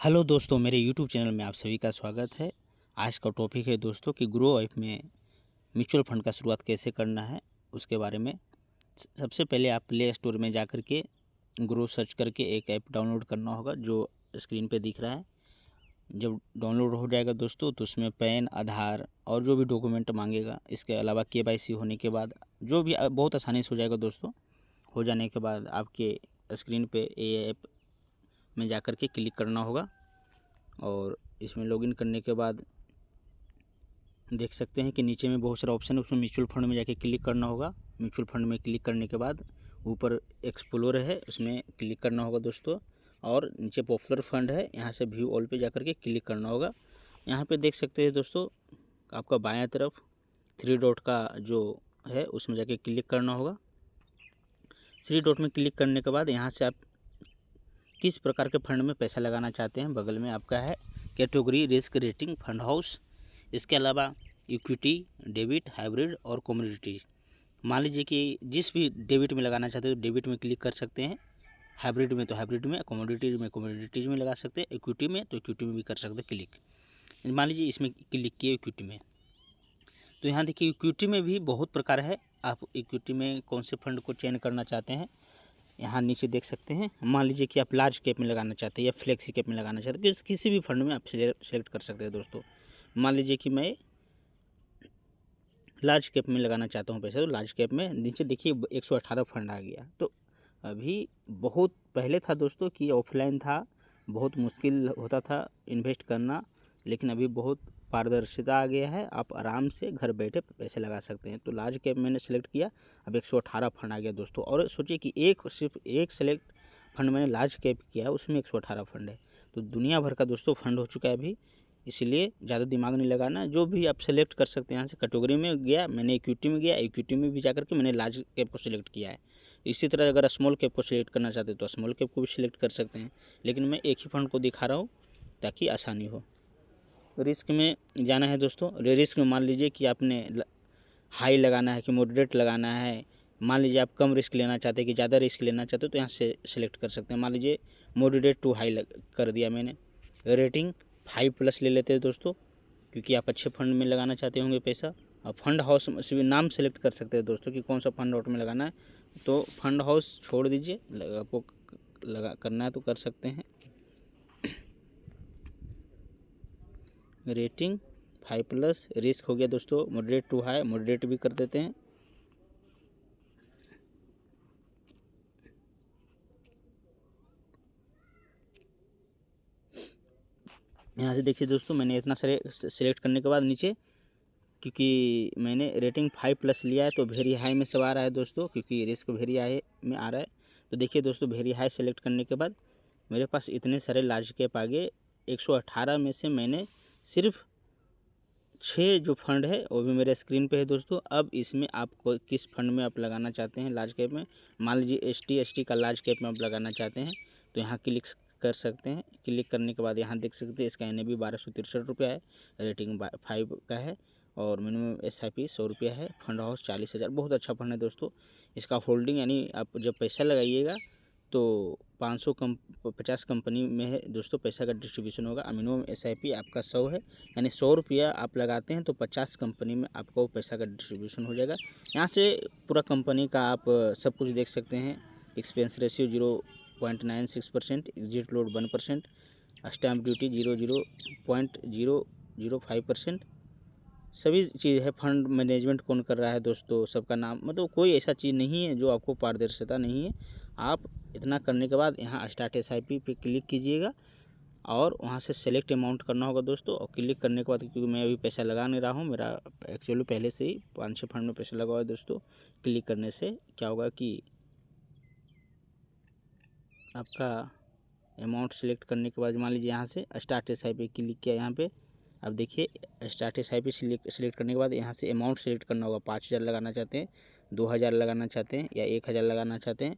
Hello दोस्तों, मेरे YouTube channel में आप सभी का स्वागत है। आज का टॉपिक है दोस्तों कि ग्रो ऐप में म्यूचुअल फंड का शुरुआत कैसे करना है, उसके बारे में। सबसे पहले आप प्ले स्टोर में जाकर के ग्रो सर्च करके एक ऐप डाउनलोड करना होगा जो स्क्रीन पे दिख रहा है। जब डाउनलोड हो जाएगा दोस्तों तो उसमें पैन, आधार और जो भी डॉक्यूमेंट मांगेगा, इसके अलावा KYC होने के बाद जो भी बहुत आसानी से हो जाएगा दोस्तों। हो जाने के बाद आपके स्क्रीन पे ये ऐप में जाकर के क्लिक करना होगा और इसमें लॉगिन करने के बाद देख सकते हैं कि नीचे में बहुत सारा ऑप्शन है, उसमें म्यूचुअल फंड में जाके क्लिक करना होगा। म्यूचुअल फंड में क्लिक करने के बाद ऊपर एक्सप्लोर है, उसमें क्लिक करना होगा दोस्तों। और नीचे पॉपुलर फंड है, यहाँ से व्यू ऑल पे जाकर के क्लिक करना होगा। यहाँ पे देख सकते हैं दोस्तों, आपका बायां तरफ 3 डॉट का जो है उसमें जाके क्लिक करना होगा। 3 डॉट में क्लिक करने के बाद यहाँ से आप किस प्रकार के फंड में पैसा लगाना चाहते हैं, बगल में आपका है category, risk, rating, fund house. इसके अलावा इक्विटी, डेबिट, हाइब्रिड और कमोडिटी। मान लीजिए कि जिस भी डेबिट में लगाना चाहते हो तो डेबिट में क्लिक कर सकते हैं, हाइब्रिड में तो हाइब्रिड में, कमोडिटीज़ में लगा सकते हैं, इक्विटी में तो इक्विटी में भी कर सकते हैं क्लिक। मान लीजिए इसमें क्लिक किए इक्विटी में, तो यहाँ देखिए इक्विटी में भी बहुत प्रकार है। आप इक्विटी में कौन से फंड को चयन करना चाहते हैं यहाँ नीचे देख सकते हैं। मान लीजिए कि आप लार्ज कैप में लगाना चाहते हैं या फ्लेक्सी कैप में लगाना चाहते हैं, किसी भी फंड में आप सेलेक्ट कर सकते हैं दोस्तों। मान लीजिए कि मैं लार्ज कैप में लगाना चाहता हूँ पैसा, तो लार्ज कैप में नीचे देखिए 118 फंड आ गया। तो अभी बहुत पहले था दोस्तों कि ऑफलाइन था, बहुत मुश्किल होता था इन्वेस्ट करना, लेकिन अभी बहुत पारदर्शिता आ गया है, आप आराम से घर बैठे पैसे लगा सकते हैं। तो लार्ज कैप मैंने सेलेक्ट किया, अब 118 फंड आ गया दोस्तों। और सोचिए कि सिर्फ एक सेलेक्ट फंड मैंने लार्ज कैप किया, उसमें 118 फंड है। तो दुनिया भर का दोस्तों फंड हो चुका है अभी, इसलिए ज़्यादा दिमाग नहीं लगाना। जो भी आप सेलेक्ट कर सकते हैं, यहाँ से कैटेगरी में गया, मैंने इक्विटी में गया, इक्विटी में भी जाकर के मैंने लार्ज कैप को सिलेक्ट किया है। इसी तरह अगर स्मॉल कैप को सिलेक्ट करना चाहते हैं तो स्मॉल कैप को भी सिलेक्ट कर सकते हैं, लेकिन मैं एक ही फंड को दिखा रहा हूँ ताकि आसानी हो। रिस्क में जाना है दोस्तों। रिस्क में मान लीजिए कि आपने हाई लगाना है कि मॉडरेट लगाना है। मान लीजिए आप कम रिस्क लेना चाहते हैं कि ज़्यादा रिस्क लेना चाहते हो, तो यहाँ से सिलेक्ट कर सकते हैं। मान लीजिए मॉडरेट टू हाई कर दिया मैंने। रेटिंग 5+ ले लेते हैं दोस्तों, क्योंकि आप अच्छे फंड में लगाना चाहते होंगे पैसा। अब फंड हाउस से भी नाम सेलेक्ट कर सकते हैं दोस्तों कि कौन सा फंड हाउस में लगाना है। तो फंड हाउस छोड़ दीजिए, आपको लगा करना है तो कर सकते हैं। रेटिंग 5+, रिस्क हो गया दोस्तों मॉडरेट टू हाई, मॉडरेट भी कर देते हैं। यहाँ से देखिए दोस्तों, मैंने इतना सारे सेलेक्ट करने के बाद नीचे, क्योंकि मैंने रेटिंग 5+ लिया है तो वेरी हाई में सब आ रहा है दोस्तों, क्योंकि रिस्क वेरी हाई में आ रहा है। तो देखिए दोस्तों, वेरी हाई सेलेक्ट करने के बाद मेरे पास इतने सारे लार्ज कैप आ गए। 118 में से मैंने सिर्फ 6 जो फंड है वो भी मेरे स्क्रीन पे है दोस्तों। अब इसमें आपको किस फंड में आप लगाना चाहते हैं लार्ज कैप में, मान लीजिए ST का लार्ज कैप में आप लगाना चाहते हैं तो यहाँ क्लिक कर सकते हैं। क्लिक करने के बाद यहाँ देख सकते हैं इसका NAV 1263 रुपया है, रेटिंग 5 का है और मिनिमम SIP 100 रुपया है। फंड हाउस 40,000, बहुत अच्छा फंड है दोस्तों। इसका होल्डिंग यानी आप जब पैसा लगाइएगा तो 50 कंपनी में है दोस्तों, पैसा का डिस्ट्रीब्यूशन होगा। मिनिमम SIP आपका 100 है, यानी 100 रुपया आप लगाते हैं तो 50 कंपनी में आपको पैसा का डिस्ट्रीब्यूशन हो जाएगा। यहाँ से पूरा कंपनी का आप सब कुछ देख सकते हैं। Expense ratio 0.96%, exit load 1%, stamp duty 0.005%, सभी चीज़ है। फंड मैनेजमेंट कौन कर रहा है दोस्तों, सबका नाम, मतलब कोई ऐसा चीज़ नहीं है जो आपको पारदर्शिता नहीं है। आप इतना करने के बाद यहाँ स्टार्ट SIP पे क्लिक कीजिएगा और वहाँ से सेलेक्ट अमाउंट करना होगा दोस्तों। और क्लिक करने के बाद, क्योंकि मैं अभी पैसा लगा नहीं रहा हूँ, मेरा एक्चुअली पहले से ही 5-6 फंड में पैसा लगा हुआ है दोस्तों। क्लिक करने से क्या होगा कि आपका अमाउंट सेलेक्ट करने के बाद मान लीजिए यहाँ से स्टार्ट SIP क्लिक किया यहाँ पे। अब देखिए स्टार्ट SIP सिलेक्ट करने के बाद यहाँ से अमाउंट सेलेक्ट करना होगा। 5,000 लगाना चाहते हैं, 2,000 लगाना चाहते हैं या 1,000 लगाना चाहते हैं,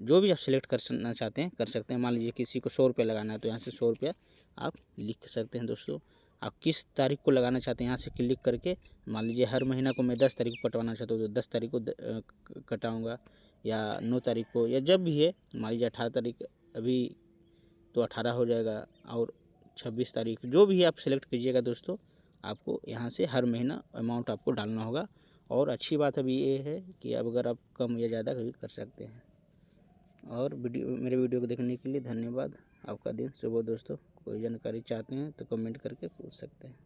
जो भी आप सिलेक्ट करना चाहते हैं कर सकते हैं। मान लीजिए किसी को 100 रुपया लगाना है तो यहाँ से 100 रुपया आप लिख सकते हैं दोस्तों। आप किस तारीख को लगाना चाहते हैं यहाँ से क्लिक करके, मान लीजिए हर महीना को मैं 10 तारीख को कटवाना चाहता हूँ तो 10 तारीख को कटाऊँगा, या 9 तारीख को, या जब भी है। मान लीजिए 18 तारीख अभी तो 18 हो जाएगा, और 26 तारीख जो भी आप सेलेक्ट कीजिएगा दोस्तों, आपको यहाँ से हर महीना अमाउंट आपको डालना होगा। और अच्छी बात अभी ये है कि अब अगर आप कम या ज़्यादा भी कर सकते हैं। और मेरे वीडियो को देखने के लिए धन्यवाद। आपका दिन शुभ हो दोस्तों। कोई जानकारी चाहते हैं तो कमेंट करके पूछ सकते हैं।